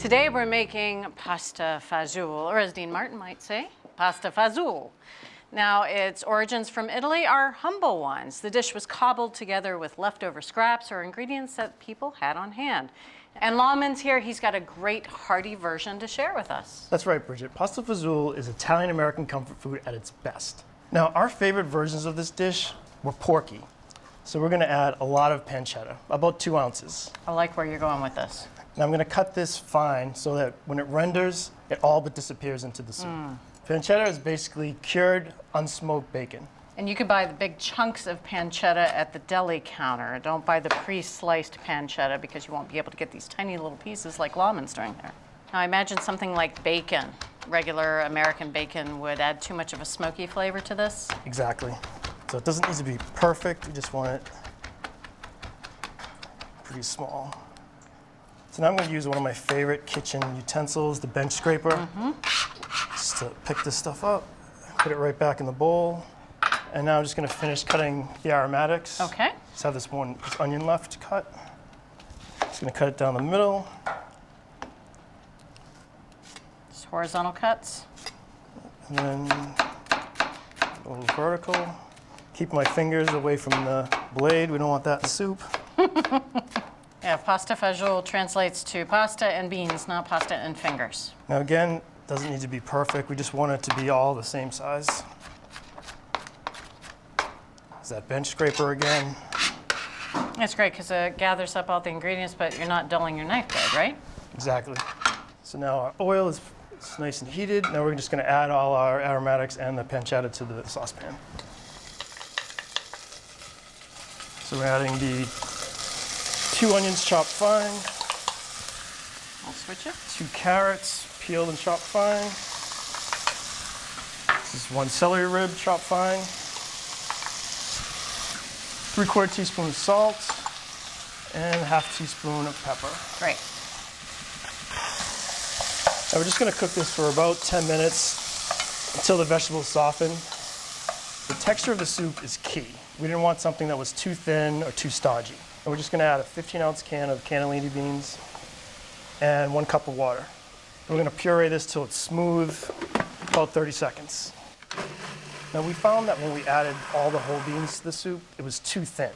Today we're making pasta fazool, or as Dean Martin might say, pasta fazool. Now, its origins from Italy are humble ones. The dish was cobbled together with leftover scraps or ingredients that people had on hand. And Lawman's here. He's got a great hearty version to share with us. That's right, Bridget. Pasta fazool is Italian-American comfort food at its best. Now, our favorite versions of this dish were porky. So we're gonna add a lot of pancetta, about 2 ounces. I like where you're going with this. Now I'm gonna cut this fine so that when it renders, it all but disappears into the soup. Pancetta is basically cured, unsmoked bacon. And you could buy the big chunks of pancetta at the deli counter. Don't buy the pre-sliced pancetta because you won't be able to get these tiny little pieces like Lawman's doing there. Now I imagine something like bacon, regular American bacon, would add too much of a smoky flavor to this. Exactly. So it doesn't need to be perfect, we just want it pretty small. So now I'm going to use one of my favorite kitchen utensils, the bench scraper, just to pick this stuff up, put it right back in the bowl. And now I'm just going to finish cutting the aromatics. Okay. Just have this onion left to cut. Just going to cut it down the middle. Just horizontal cuts. And then a little vertical. Keep my fingers away from the blade. We don't want that in soup. Yeah, pasta fagioli translates to pasta and beans, not pasta and fingers. Now again, doesn't need to be perfect. We just want it to be all the same size. There's that bench scraper again. It's great because it gathers up all the ingredients, but you're not dulling your knife blade, right? Exactly. So now our oil is nice and heated. Now we're just going to add all our aromatics and the pancetta to the saucepan. So we're adding the 2 onions chopped fine. I'll switch it. 2 carrots peeled and chopped fine. This is 1 celery rib chopped fine. 3/4 teaspoon of salt and 1/2 teaspoon of pepper. Great. Now we're just going to cook this for about 10 minutes until the vegetables soften. The texture of the soup is key. We didn't want something that was too thin or too stodgy. And we're just going to add a 15-ounce can of cannellini beans and 1 cup of water. We're going to puree this till it's smooth, about 30 seconds. Now we found that when we added all the whole beans to the soup, it was too thin.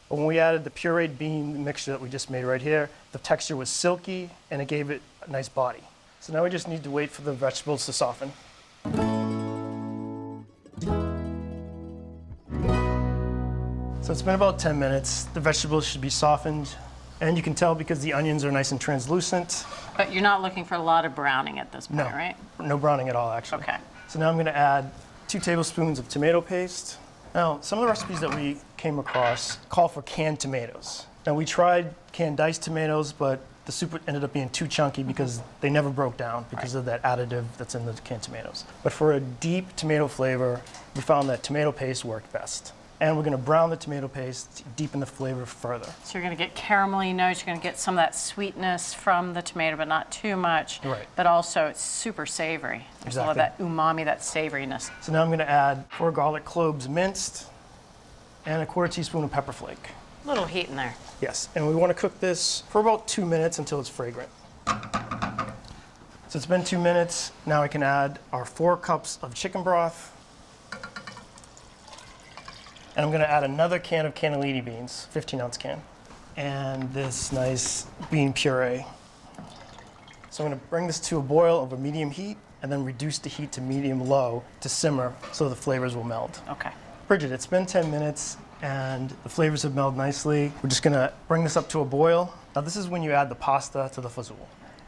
But when we added the pureed bean mixture that we just made right here, the texture was silky and it gave it a nice body. So now we just need to wait for the vegetables to soften. So it's been about 10 minutes. The vegetables should be softened. And you can tell because the onions are nice and translucent. But you're not looking for a lot of browning at this point, No, right? no browning at all, actually. Okay. So now I'm going to add 2 tablespoons of tomato paste. Now, some of the recipes that we came across call for canned tomatoes. Now, we tried canned diced tomatoes, but the soup ended up being too chunky because they never broke down because of that additive that's in the canned tomatoes. But for a deep tomato flavor, we found that tomato paste worked best. And we're going to brown the tomato paste to deepen the flavor further. So you're going to get caramelly notes, you're going to get some of that sweetness from the tomato, but not too much. Right. But also it's super savory. There's a lot of that umami, that savoriness. So now I'm going to add 4 garlic cloves minced and 1/4 teaspoon of pepper flake. A little heat in there. Yes, and we want to cook this for about 2 minutes until it's fragrant. So it's been 2 minutes. Now I can add our 4 cups of chicken broth. And I'm going to add another can of cannellini beans, 15-ounce can, and this nice bean puree. So I'm going to bring this to a boil over medium heat and then reduce the heat to medium-low to simmer so the flavors will meld. Okay. Bridget, it's been 10 minutes and the flavors have melded nicely. We're just going to bring this up to a boil. Now this is when you add the pasta to the fazool.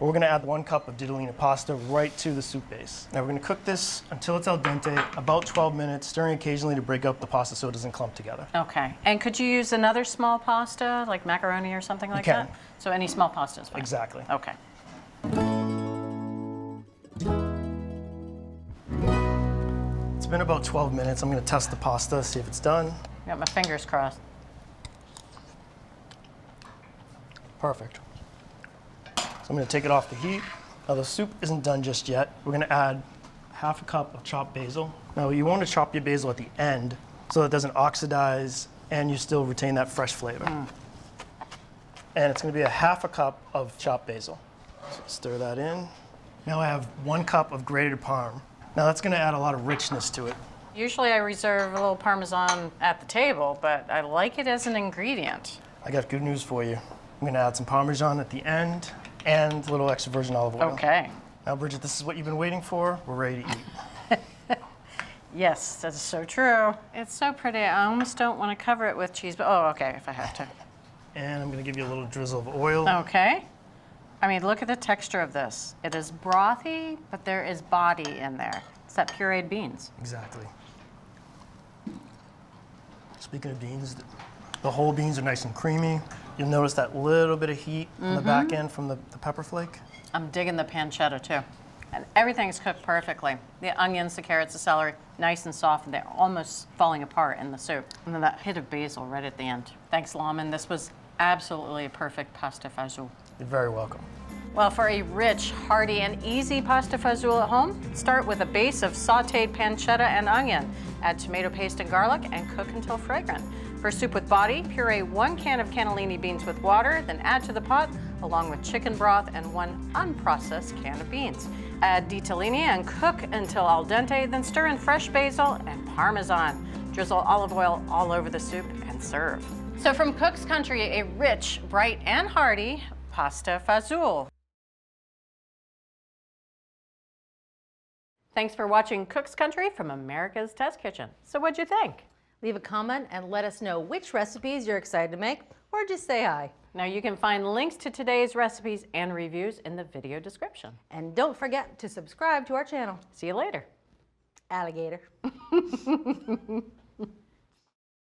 We're going to add 1 cup of ditalina pasta right to the soup base. Now we're going to cook this until it's al dente, about 12 minutes, stirring occasionally to break up the pasta so it doesn't clump together. Okay. And could you use another small pasta, like macaroni or something like that? So any small pasta is fine? Exactly. Okay. It's been about 12 minutes. I'm going to test the pasta, see if it's done. Got my fingers crossed. Perfect. So I'm going to take it off the heat. Now the soup isn't done just yet. We're going to add 1/2 cup of chopped basil. Now you want to chop your basil at the end so it doesn't oxidize and you still retain that fresh flavor. And it's going to be 1/2 cup of chopped basil. Stir that in. Now I have 1 cup of grated parm. Now that's gonna add a lot of richness to it. Usually I reserve a little Parmesan at the table, but I like it as an ingredient. I got good news for you. I'm gonna add some Parmesan at the end and a little extra virgin olive oil. Okay. Now, Bridget, this is what you've been waiting for. We're ready to eat. Yes, that's so true. It's so pretty. I almost don't want to cover it with cheese, but oh, okay, if I have to. And I'm gonna give you a little drizzle of oil. Okay. I mean, look at the texture of this. It is brothy, but there is body in there. It's that pureed beans. Exactly. Speaking of beans, the whole beans are nice and creamy. You'll notice that little bit of heat on the back end from the pepper flake. I'm digging the pancetta too. And everything's cooked perfectly. The onions, the carrots, the celery, nice and soft, and they're almost falling apart in the soup. And then that hit of basil right at the end. Thanks, Lawman. This was absolutely a perfect pasta fazool. You're very welcome. Well, for a rich, hearty, and easy pasta fazool at home, start with a base of sautéed pancetta and onion. Add tomato paste and garlic and cook until fragrant. For soup with body, puree 1 can of cannellini beans with water, then add to the pot along with chicken broth and 1 unprocessed can of beans. Add ditalini and cook until al dente, then stir in fresh basil and Parmesan. Drizzle olive oil all over the soup and serve. So from Cook's Country, a rich, bright, and hearty pasta fazool. Thanks for watching Cook's Country from America's Test Kitchen. So what'd you think? Leave a comment and let us know which recipes you're excited to make, or just say hi. Now you can find links to today's recipes and reviews in the video description. And don't forget to subscribe to our channel. See you later. Alligator.